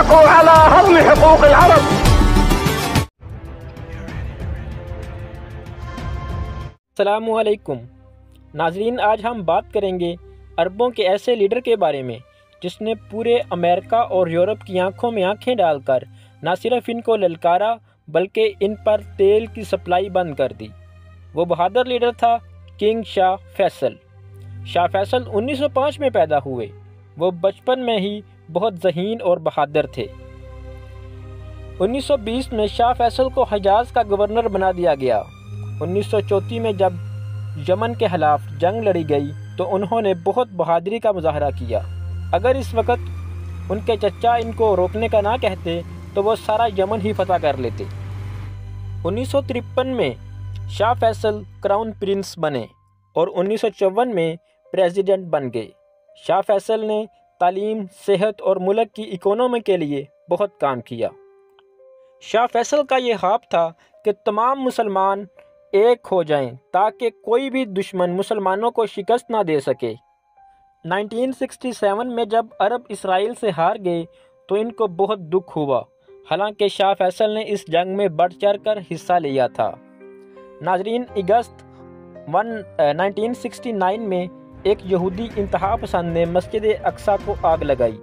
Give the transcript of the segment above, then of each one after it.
اتفقوا على هضم حقوق العرب. السلام علیکم ناظرین، آج ہم بات کریں گے عربوں کے ایسے لیڈر کے بارے میں جس نے پورے امریکہ اور یورپ کی آنکھوں میں آنکھیں ڈال کر نہ صرف ان کو للکارا بلکہ ان پر تیل کی سپلائی بند کر دی۔ وہ بہادر لیڈر تھا کنگ شاہ فیصل۔ شاہ فیصل 1905 میں پیدا ہوئے۔ وہ بچپن میں ہی بہت ذہین اور بہادر تھے۔ 1920 میں شاہ فیصل کو حجاز کا گورنر بنا دیا گیا۔ 1934 میں جب یمن کے خلاف جنگ لڑی گئی تو انہوں نے بہت بہادری کا مظاہرہ کیا۔ اگر اس وقت ان کے چچا ان کو روکنے کا نہ کہتے تو وہ سارا یمن ہی فتح کر لیتے۔ 1953 میں شاہ فیصل کراؤن پرنس بنے اور 1954 میں پریزیڈنٹ بن گئے۔ شاہ فیصل نے تعلیم، صحت اور ملک کی اکانومی کے لیے بہت کام کیا۔ شاہ فیصل کا یہ خواب تھا کہ تمام مسلمان ایک ہو جائیں تاکہ کوئی بھی دشمن مسلمانوں کو شکست نہ دے سکے۔ 1967 میں جب عرب اسرائیل سے ہار گئے تو ان کو بہت دکھ ہوا، حالانکہ شاہ فیصل نے اس جنگ میں بڑھ چڑھ کر حصہ لیا تھا۔ ناظرین، اگست 1969 میں ایک یہودی انتہا پسند نے مسجد اقصیٰ کو آگ لگائی۔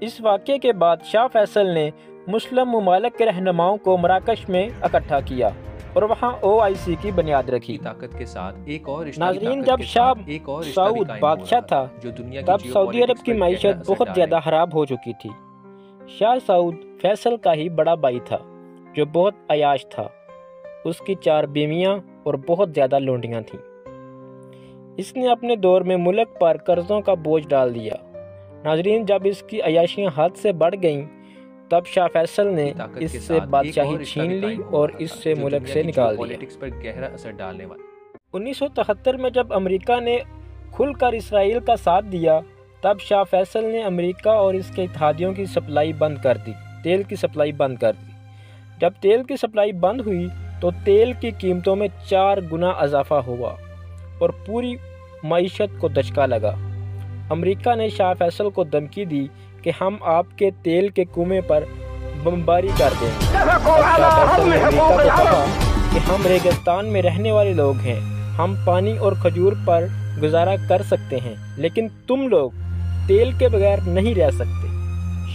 اس واقعے کے بعد شاہ فیصل نے مسلم ممالک کے رہنماؤں کو مراکش میں اکٹھا کیا اور وہاں OIC کی بنیاد رکھی۔ ناظرین، جب شاہ سعود بادشاہ تھا تب سعودی عرب کی معیشت بہت زیادہ خراب ہو چکی تھی۔ شاہ سعود فیصل کا ہی بڑا بھائی تھا جو بہت عیاش تھا۔ اس کی 4 بیویاں اور بہت زیادہ لونڈیاں تھیں۔ اس نے اپنے دور میں ملک پر قرضوں کا بوجھ ڈال دیا۔ ناظرین، جب اس کی عیاشیاں حد سے بڑھ گئیں تب شاہ فیصل نے اس سے بادشاہی چھین لی اور اس سے ملک سے نکال دیا۔ 1973 میں جب امریکہ نے کھل کر اسرائیل کا ساتھ دیا تب شاہ فیصل نے امریکہ اور اس کے اتحادیوں کی سپلائی بند کر دی، تیل کی سپلائی بند کر دی۔ جب تیل کی سپلائی بند ہوئی تو تیل کی قیمتوں میں 4 گنا اضافہ ہوا اور پوری معیشت کو دھچکا لگا۔ امریکہ نے شاہ فیصل کو دھمکی دی کہ ہم آپ کے تیل کے کنویں پر بمباری کر دیں گے۔ شاہ فیصل نے امریکہ کو کہا کہ ہم ریگستان میں رہنے والے لوگ ہیں، ہم پانی اور کھجور پر گزارا کر سکتے ہیں لیکن تم لوگ تیل کے بغیر نہیں رہ سکتے۔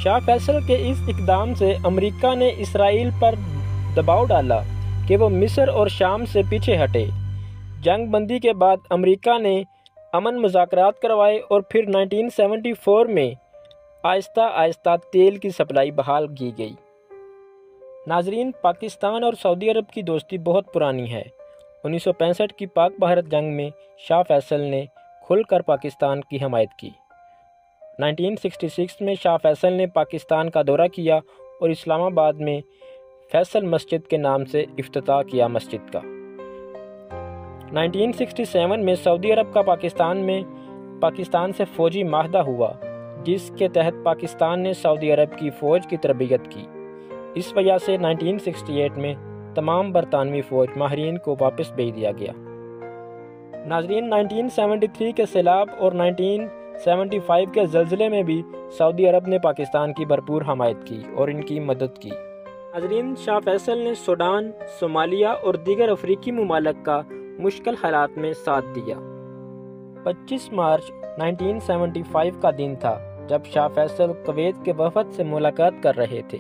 شاہ فیصل کے اس اقدام سے امریکہ نے اسرائیل پر دباؤ ڈالا کہ وہ مصر اور شام سے پیچھے ہٹے۔ جنگ بندی کے بعد امریکہ نے امن مذاکرات کروائے اور پھر 1974 میں آہستہ آہستہ تیل کی سپلائی بحال کی گئی۔ ناظرین، پاکستان اور سعودی عرب کی دوستی بہت پرانی ہے۔ 1965 کی پاک بھارت جنگ میں شاہ فیصل نے کھل کر پاکستان کی حمایت کی۔ 1966 میں شاہ فیصل نے پاکستان کا دورہ کیا اور اسلام آباد میں فیصل مسجد کے نام سے افتتاح کیا مسجد کا۔ 1967 میں سعودی عرب کا پاکستان سے فوجی معاہدہ ہوا جس کے تحت پاکستان نے سعودی عرب کی فوج کی تربیت کی۔ اس وجہ سے 1968 میں تمام برطانوی فوج ماہرین کو واپس بھیج دیا گیا۔ ناظرین، 1973 کے سیلاب اور 1975 کے زلزلے میں بھی سعودی عرب نے پاکستان کی بھرپور حمایت کی اور ان کی مدد کی۔ ناظرین، شاہ فیصل نے سوڈان، صومالیہ اور دیگر افریقی ممالک کا مشکل حالات میں ساتھ دیا۔ 25 مارچ 1975 کا دن تھا جب شاہ فیصل کویت کے وفد سے ملاقات کر رہے تھے۔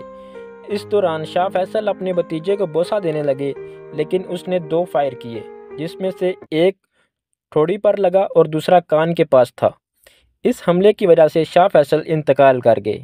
اس دوران شاہ فیصل اپنے بھتیجے کو بوسہ دینے لگے لیکن اس نے 2 فائر کیے جس میں سے ایک ٹھوڑی پر لگا اور دوسرا کان کے پاس تھا۔ اس حملے کی وجہ سے شاہ فیصل انتقال کر گئے۔